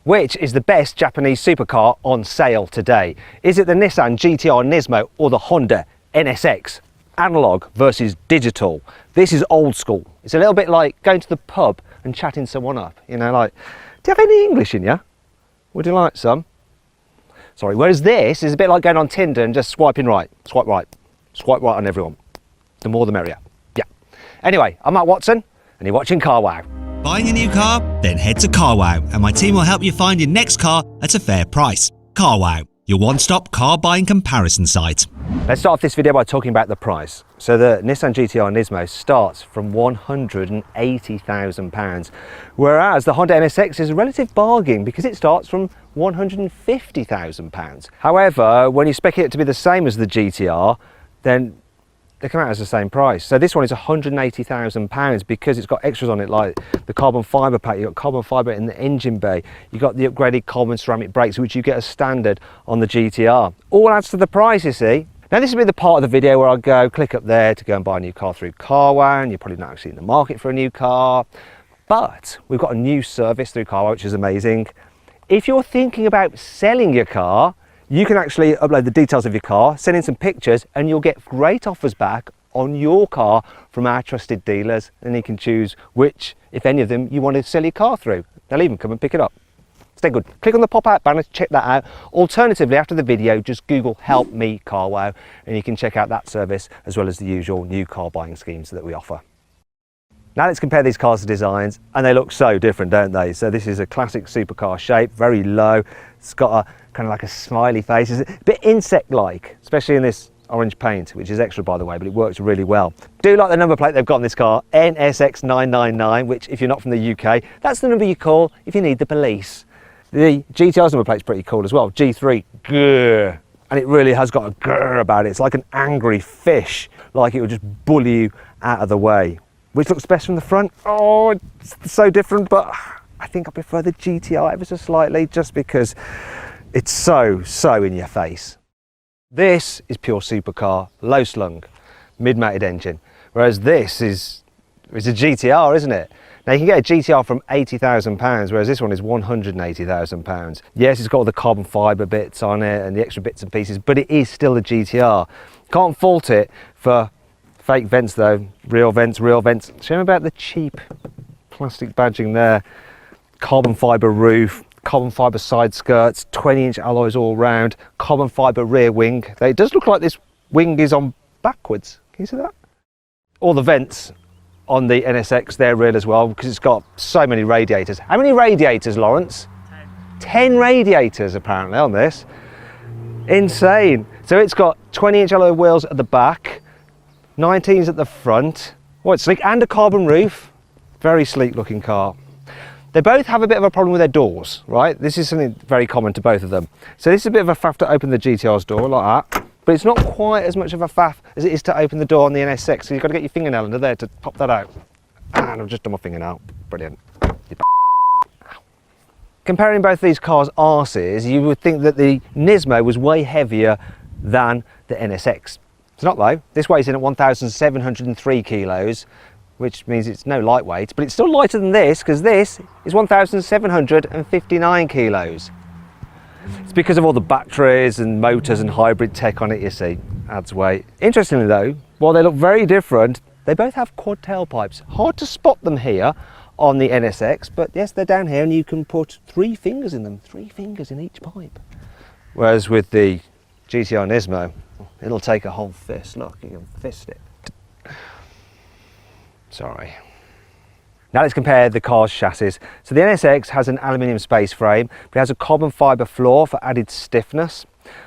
Which is the best Japanese supercar on sale today? Is it the Nissan GT-R NISMO or the Honda NSX? Analog versus digital. This is old school. It's a little bit like going to the pub and chatting someone up. You know, like, do you have any English in you? Would you like some? Sorry. Whereas this is a bit like going on Tinder and just swiping right, swipe right on everyone. The more the merrier. Yeah. Anyway, I'm Matt Watson and you're watching CARWOW. Buying a new car? Then head to CARWOW and my team will help you find your next car at a fair price. CARWOW, your one-stop car buying comparison site. Let's start off this video by talking about the price. So the Nissan GT-R NISMO starts from £180,000, whereas the Honda NSX is a relative bargain because it starts from £150,000. However, when you spec it to be the same as the GT-R, then they come out as the same price. So this one is £180,000 because it's got extras on it like the carbon fibre pack, you've got carbon fibre in the engine bay, you've got the upgraded carbon ceramic brakes which you get as standard on the GT-R. All adds to the price, you see. Now this will be the part of the video where I'll go click up there to go and buy a new car through CARWOW, and you're probably not actually in the market for a new car. But we've got a new service through CARWOW which is amazing. If you're thinking about selling your car, you can actually upload the details of your car, send in some pictures, and you'll get great offers back on your car from our trusted dealers, and you can choose which, if any of them, you want to sell your car through. They'll even come and pick it up. Stay good. Click on the pop-out banner to check that out. Alternatively, after the video, just Google Help Me CARWOW, and you can check out that service as well as the usual new car buying schemes that we offer. Now let's compare these cars' designs, and they look so different, don't they? So this is a classic supercar shape, very low. It's got a kind of like a smiley face. It's a bit insect-like, especially in this orange paint, which is extra by the way, but it works really well. Do like the number plate they've got on this car, NSX 999, which if you're not from the UK, that's the number you call if you need the police. The GT-R's number plate's pretty cool as well, G3, grrr. And it really has got a grrr about it. It's like an angry fish, like it would just bully you out of the way. Which looks best from the front? Oh, it's so different, but I think I prefer the GT-R ever so slightly just because it's so in your face. This is pure supercar, low slung, mid-mounted engine, whereas this is a GT-R, isn't it? Now you can get a GT-R from £80,000, whereas this one is £180,000. Yes, it's got all the carbon fibre bits on it and the extra bits and pieces, but it is still a GT-R. Can't fault it for fake vents though, real vents. Shame about the cheap plastic badging there. Carbon fibre roof, carbon fibre side skirts, 20-inch alloys all round, carbon fibre rear wing. It does look like this wing is on backwards. Can you see that? All the vents on the NSX, they're real as well because it's got so many radiators. How many radiators, Lawrence? 10 radiators apparently on this. Insane. So it's got 20-inch alloy wheels at the back, 19s at the front. Oh, it's sleek, and a carbon roof. Very sleek looking car. They both have a bit of a problem with their doors, right? This is something very common to both of them. So this is a bit of a faff to open the GT-R's door like that, but it's not quite as much of a faff as it is to open the door on the NSX. So you've got to get your fingernail under there to pop that out. And I've just done my fingernail. Brilliant. Comparing both these cars' arses, you would think that the NISMO was way heavier than the NSX. It's not though. This weighs in at 1,703 kilos, which means it's no lightweight, but it's still lighter than this because this is 1,759 kilos. It's because of all the batteries and motors and hybrid tech on it, you see, adds weight. Interestingly though, while they look very different, they both have quad tailpipes. Hard to spot them here on the NSX, but yes, they're down here and you can put 3 fingers in them, 3 fingers in each pipe. Whereas with the GT-R NISMO, it'll take a whole fist. Look, you can fist it. Sorry. Now let's compare the car's chassis. So the NSX has an aluminium space frame, but it has a carbon fibre floor for added stiffness.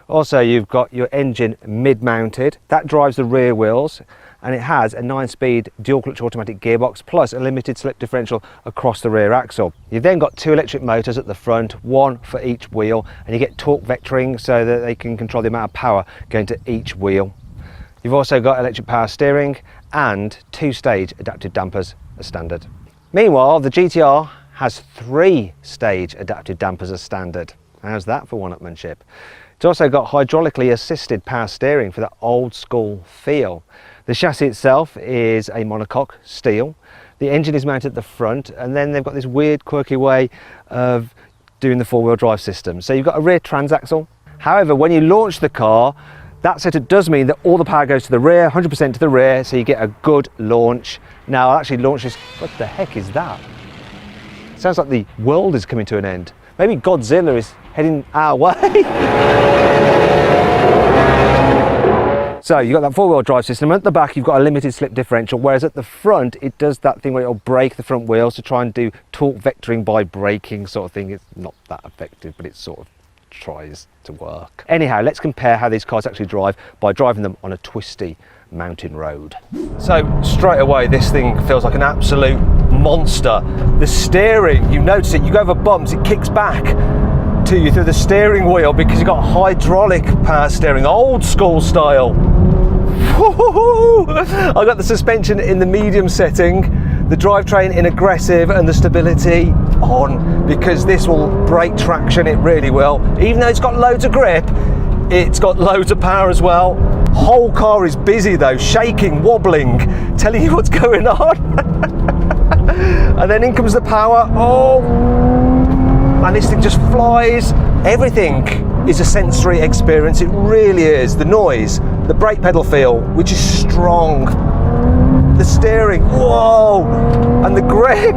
Also, you've got your engine mid-mounted. That drives the rear wheels, and it has a 9-speed dual-clutch automatic gearbox plus a limited slip differential across the rear axle. You've then got 2 electric motors at the front, 1 for each wheel, and you get torque vectoring so that they can control the amount of power going to each wheel. You've also got electric power steering and 2-stage adaptive dampers as standard. Meanwhile, the GT-R has 3-stage adaptive dampers as standard. How's that for one-upmanship? It's also got hydraulically assisted power steering for that old school feel. The chassis itself is a monocoque steel. The engine is mounted at the front, and then they've got this weird quirky way of doing the four-wheel drive system. So you've got a rear transaxle. However, when you launch the car, that setup does mean that all the power goes to the rear, 100% to the rear, so you get a good launch. Now I'll actually launch this. What the heck is that? Sounds like the world is coming to an end. Maybe Godzilla is heading our way. So you've got that four-wheel drive system. At the back you've got a limited slip differential, whereas at the front it does that thing where it'll brake the front wheels to try and do torque vectoring by braking sort of thing. It's not that effective, but it sort of tries to work. Anyhow, let's compare how these cars actually drive by driving them on a twisty mountain road. So straight away this thing feels like an absolute monster. The steering, you notice it, you go over bumps, it kicks back to you through the steering wheel because you've got hydraulic power steering, old school style. I've got the suspension in the medium setting, the drivetrain in aggressive, and the stability on, because this will break traction, it really will. Even though it's got loads of grip, it's got loads of power as well. Whole car is busy though, shaking, wobbling, telling you what's going on. And then in comes the power. Oh, and this thing just flies. Everything is a sensory experience, it really is. The noise, the brake pedal feel, which is strong, the steering, whoa, and the grip.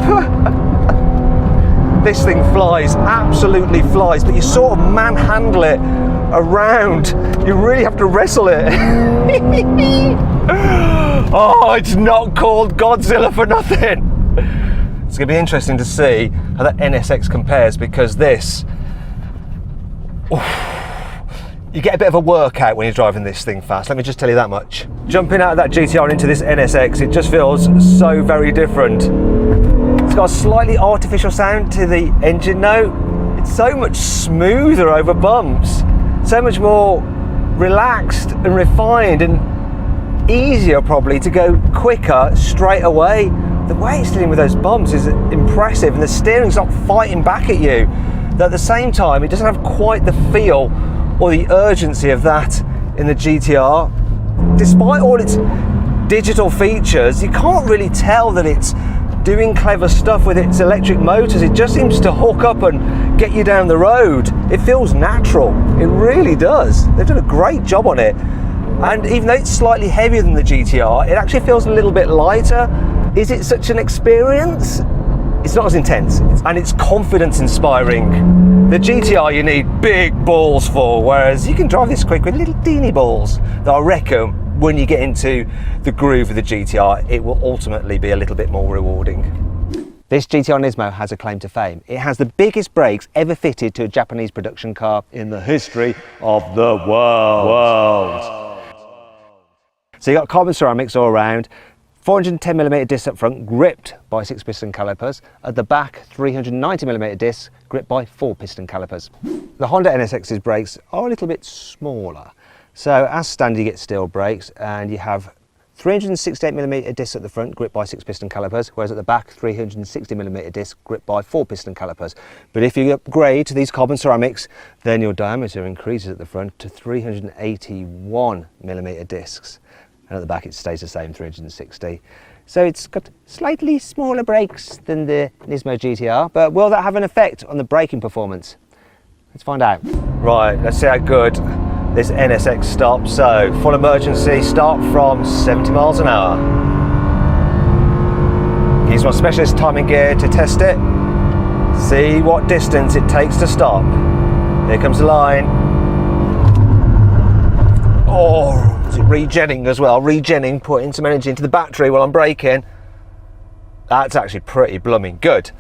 This thing flies, absolutely flies, but you sort of manhandle it around. You really have to wrestle it. Oh, it's not called Godzilla for nothing. It's going to be interesting to see how that NSX compares, because this, you get a bit of a workout when you're driving this thing fast, let me just tell you that much. Jumping out of that GT-R into this NSX, it just feels so very different. It's got a slightly artificial sound to the engine note. It's so much smoother over bumps, so much more relaxed and refined, and easier probably to go quicker straight away. The way it's dealing with those bumps is impressive, and the steering's not fighting back at you. Though at the same time, it doesn't have quite the feel or the urgency of that in the GT-R. Despite all its digital features, you can't really tell that it's doing clever stuff with its electric motors. It just seems to hook up and get you down the road. It feels natural, it really does. They've done a great job on it. And even though it's slightly heavier than the GT-R, it actually feels a little bit lighter. Is it such an experience? It's not as intense, and it's confidence inspiring. The GT-R you need big balls for, whereas you can drive this quick with little teeny balls that I reckon when you get into the groove of the GT-R, it will ultimately be a little bit more rewarding. This GT-R NISMO has a claim to fame. It has the biggest brakes ever fitted to a Japanese production car in the history of the world. So you got carbon ceramics all around, 410mm discs up front, gripped by 6-piston calipers. At the back, 390mm discs, gripped by 4-piston calipers. The Honda NSX's brakes are a little bit smaller. So as standard, you get steel brakes, and you have 368mm discs at the front, gripped by 6-piston calipers, whereas at the back, 360mm discs, gripped by 4-piston calipers. But if you upgrade to these carbon ceramics, then your diameter increases at the front to 381mm discs. And at the back it stays the same, 360. So it's got slightly smaller brakes than the Nismo GT-R, but will that have an effect on the braking performance? Let's find out. Right, let's see how good this NSX stops. So, full emergency stop from 70 miles an hour. Use my specialist timing gear to test it. See what distance it takes to stop. Here comes the line. Oh, is it regenning as well? Regenning, putting some energy into the battery while I'm braking. That's actually pretty blooming good.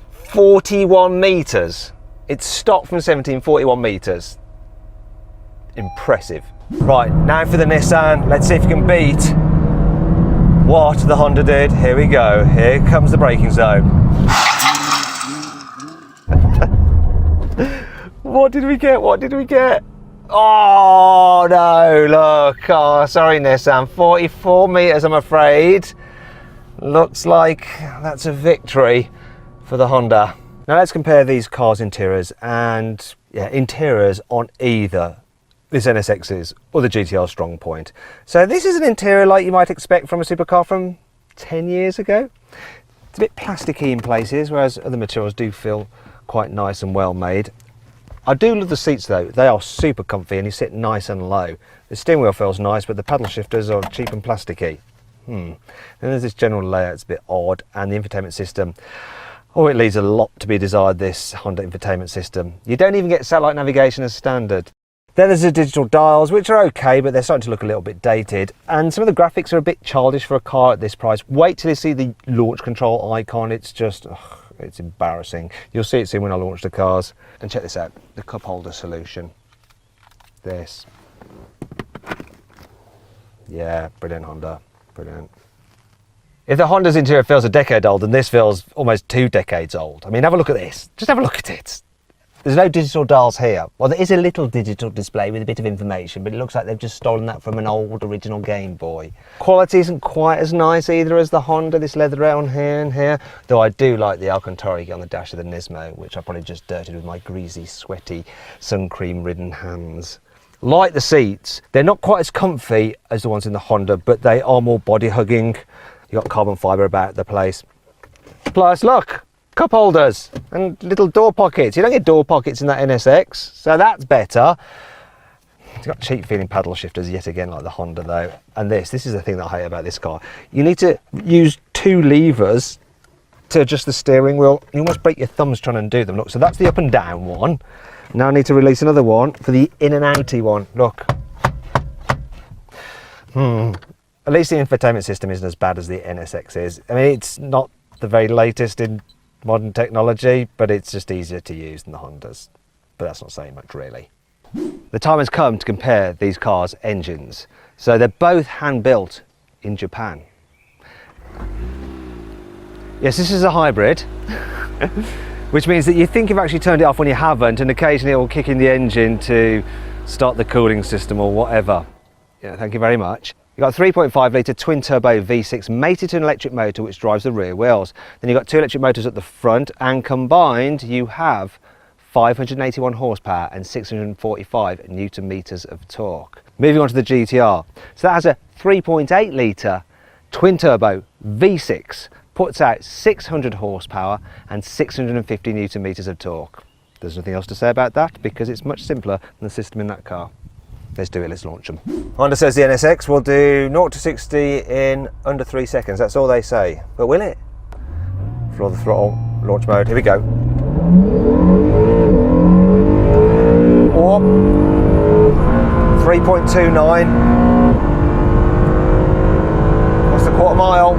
41 metres. It stopped from 17, 41 metres. Impressive. Right, now for the Nissan. Let's see if you can beat what the Honda did. Here we go. Here comes the braking zone. What did we get? What did we get? Oh no, look, oh sorry Nissan, 44 metres I'm afraid. Looks like that's a victory for the Honda. Now let's compare these cars' interiors, and yeah, interiors on either this NSX's or the GT-R strong point. So this is an interior like you might expect from a supercar from 10 years ago. It's a bit plasticky in places, whereas other materials do feel quite nice and well made. I do love the seats though, they are super comfy and you sit nice and low. The steering wheel feels nice, but the paddle shifters are cheap and plasticky. And there's this general layout, it's a bit odd, and the infotainment system, oh, it leaves a lot to be desired, this Honda infotainment system. You don't even get satellite navigation as standard. Then there's the digital dials, which are okay, but they're starting to look a little bit dated. And some of the graphics are a bit childish for a car at this price. Wait till you see the launch control icon, it's just, it's embarrassing. You'll see it soon when I launch the cars. And check this out, the cup holder solution. This. Yeah, brilliant Honda, brilliant. If the Honda's interior feels a decade old, then this feels almost 2 decades old. I mean, have a look at this. Just have a look at it. There's no digital dials here. Well, there is a little digital display with a bit of information, but it looks like they've just stolen that from an old original Game Boy. Quality isn't quite as nice either as the Honda, this leather on here and here, though I do like the Alcantara on the dash of the Nismo, which I probably just dirtied with my greasy, sweaty, sun cream ridden hands. Like the seats, they're not quite as comfy as the ones in the Honda, but they are more body hugging. You've got carbon fibre about the place. Plus, look, cup holders and little door pockets. You don't get door pockets in that NSX, so that's better. It's got cheap feeling paddle shifters yet again, like the Honda though. And this is the thing that I hate about this car. You need to use 2 levers to adjust the steering wheel. You almost break your thumbs trying to undo them. Look, so that's the up and down one. Now I need to release another one for the in and outy one. Look. At least the infotainment system isn't as bad as the NSX is. I mean, it's not the very latest in modern technology, but it's just easier to use than the Hondas. But that's not saying much really. The time has come to compare these cars' engines. So they're both hand-built in Japan. Yes, this is a hybrid, which means that you think you've actually turned it off when you haven't, and occasionally it will kick in the engine to start the cooling system or whatever. Yeah, thank you very much. You've got a 3.5 litre twin turbo V6 mated to an electric motor which drives the rear wheels. Then you've got 2 electric motors at the front, and combined you have 581 horsepower and 645 newton meters of torque. Moving on to the GT-R. So that has a 3.8 litre twin turbo V6, puts out 600 horsepower and 650 newton meters of torque. There's nothing else to say about that because it's much simpler than the system in that car. Let's do it, let's launch them. Honda says the NSX will do 0 to 60 in under 3 seconds. That's all they say. But will it? Floor the throttle, launch mode, here we go. Or 3.29. What's the quarter mile?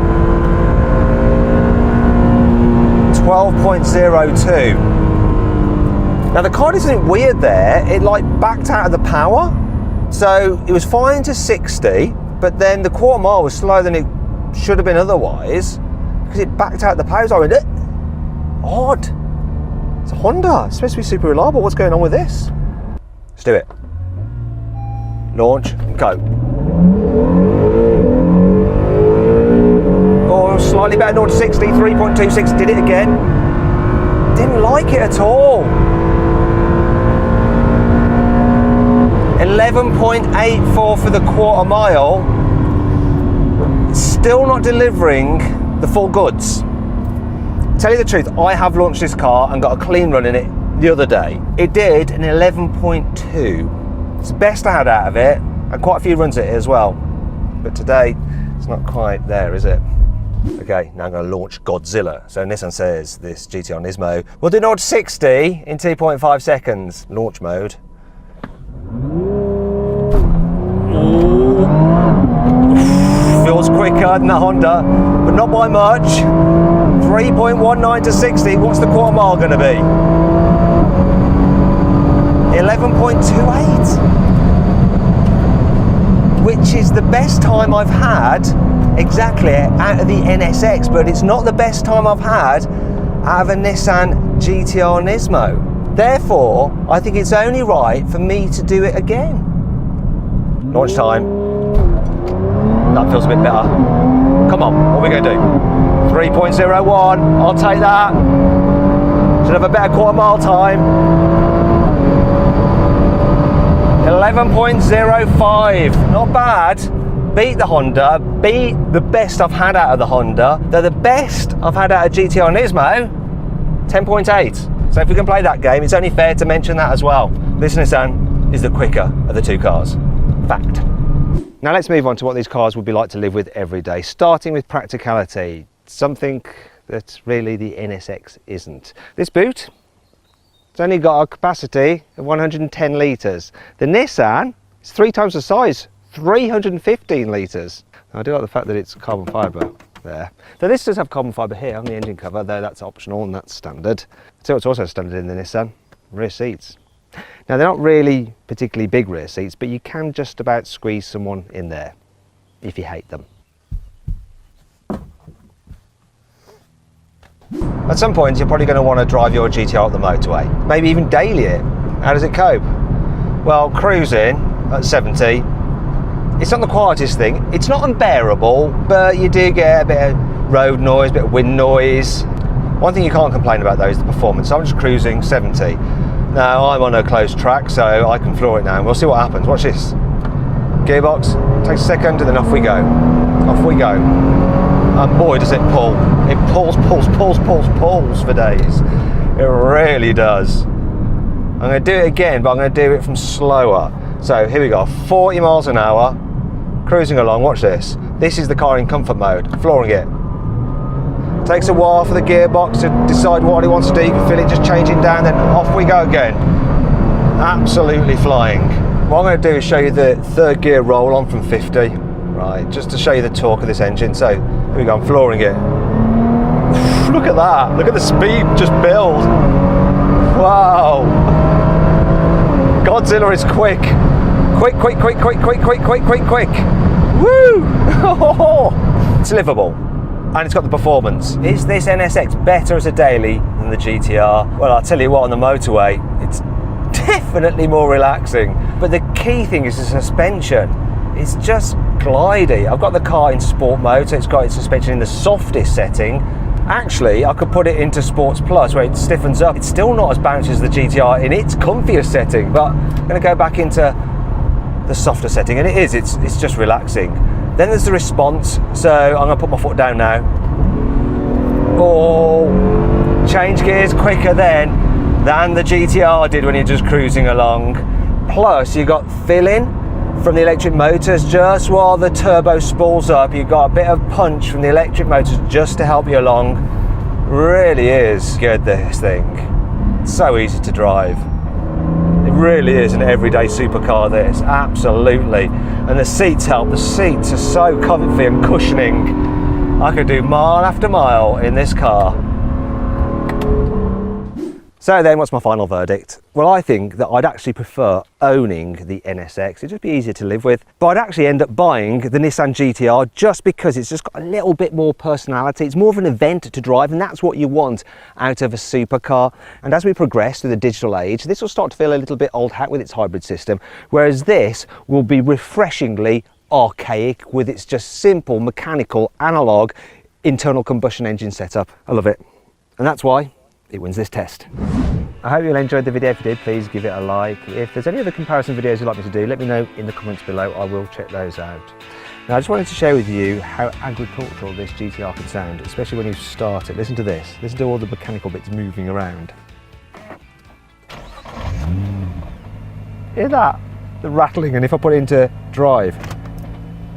12.02. Now the car did something weird there. It like backed out of the power. So it was fine to 60, but then the quarter mile was slower than it should have been otherwise because it backed out the power. I went, odd. It's a Honda. It's supposed to be super reliable. What's going on with this? Let's do it. Launch, go. Oh, slightly better, 0 to 60, 3.26. Did it again. Didn't like it at all. 11.84 for the quarter mile. Still not delivering the full goods. Tell you the truth, I have launched this car and got a clean run in it the other day. It did an 11.2. It's the best I had out of it, and quite a few runs at it as well. But today, it's not quite there, is it? Okay, now I'm going to launch Godzilla. So Nissan says this GT-R NISMO will do 0 to 60 in 2.5 seconds. Launch mode. Feels quicker than the Honda, but not by much. 3.19 to 60. What's the quarter mile going to be? 11.28, which is the best time I've had exactly out of the NSX, but it's not the best time I've had out of a Nissan GT-R NISMO. Therefore, I think it's only right for me to do it again. Launch time. That feels a bit better. Come on, what are we going to do? 3.01, I'll take that. Should have a better quarter mile time. 11.05, not bad. Beat the Honda, beat the best I've had out of the Honda. They're the best I've had out of GT-R NISMO, 10.8. So if we can play that game, it's only fair to mention that as well. This Nissan is the quicker of the two cars. Fact. Now let's move on to what these cars would be like to live with every day, starting with practicality, something that really the NSX isn't. This boot, it's only got a capacity of 110 litres. The Nissan is 3 times the size, 315 litres. I do like the fact that it's carbon fibre there. So this does have carbon fibre here on the engine cover, though that's optional and that's standard. So it's also standard in the Nissan, rear seats. Now they're not really particularly big rear seats, but you can just about squeeze someone in there if you hate them. At some point you're probably going to want to drive your GT-R up the motorway, maybe even daily it. How does it cope? Well, cruising at 70, it's not the quietest thing. It's not unbearable, but you do get a bit of road noise, a bit of wind noise. One thing you can't complain about though is the performance. I'm just cruising 70. Now I'm on a closed track, so I can floor it now and we'll see what happens. Watch this. Gearbox, takes a second and then off we go. Off we go. And boy does it pull. It pulls for days. It really does. I'm going to do it again, but I'm going to do it from slower. So here we go, 40 miles an hour, cruising along, watch this. This is the car in comfort mode, flooring it. Takes a while for the gearbox to decide what it wants to do. You can feel it just changing down, then off we go again. Absolutely flying. What I'm going to do is show you the third gear roll on from 50, right, just to show you the torque of this engine. So here we go, I'm flooring it. Look at that, look at the speed just build. Wow. Godzilla is quick. Quick. Woo! It's livable. And it's got the performance. Is this NSX better as a daily than the GT-R? Well, I'll tell you what, on the motorway, it's definitely more relaxing. But the key thing is the suspension. It's just glidey. I've got the car in sport mode, so it's got its suspension in the softest setting. Actually, I could put it into Sports Plus where it stiffens up. It's still not as bouncy as the GT-R in its comfiest setting, but I'm going to go back into the softer setting, and it is, it's just relaxing. Then there's the response, so I'm going to put my foot down now. Oh, change gears quicker then than the GT-R did when you're just cruising along. Plus, you got filling from the electric motors just while the turbo spools up. You've got a bit of punch from the electric motors just to help you along. Really is good, this thing. It's so easy to drive. It really is an everyday supercar, this, absolutely. And the seats help. The seats are so comfy and cushioning. I could do mile after mile in this car. So then, what's my final verdict? Well, I think that I'd actually prefer owning the NSX. It'd just be easier to live with. But I'd actually end up buying the Nissan GT-R just because it's just got a little bit more personality. It's more of an event to drive, and that's what you want out of a supercar. And as we progress through the digital age, this will start to feel a little bit old hat with its hybrid system, whereas this will be refreshingly archaic with its just simple mechanical analog internal combustion engine setup. I love it. And that's why it wins this test. I hope you all enjoyed the video. If you did, please give it a like. If there's any other comparison videos you'd like me to do, let me know in the comments below. I will check those out. Now, I just wanted to share with you how agricultural this GT-R can sound, especially when you start it. Listen to this. Listen to all the mechanical bits moving around. Hear that? The rattling, and if I put it into drive,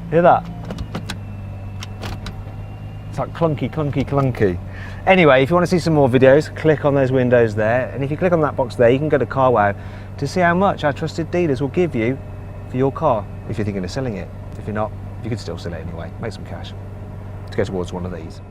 hear that? It's like clunky. Anyway, if you want to see some more videos, click on those windows there, and if you click on that box there, you can go to CARWOW to see how much our trusted dealers will give you for your car if you're thinking of selling it. If you're not, you can still sell it anyway, make some cash to go towards one of these.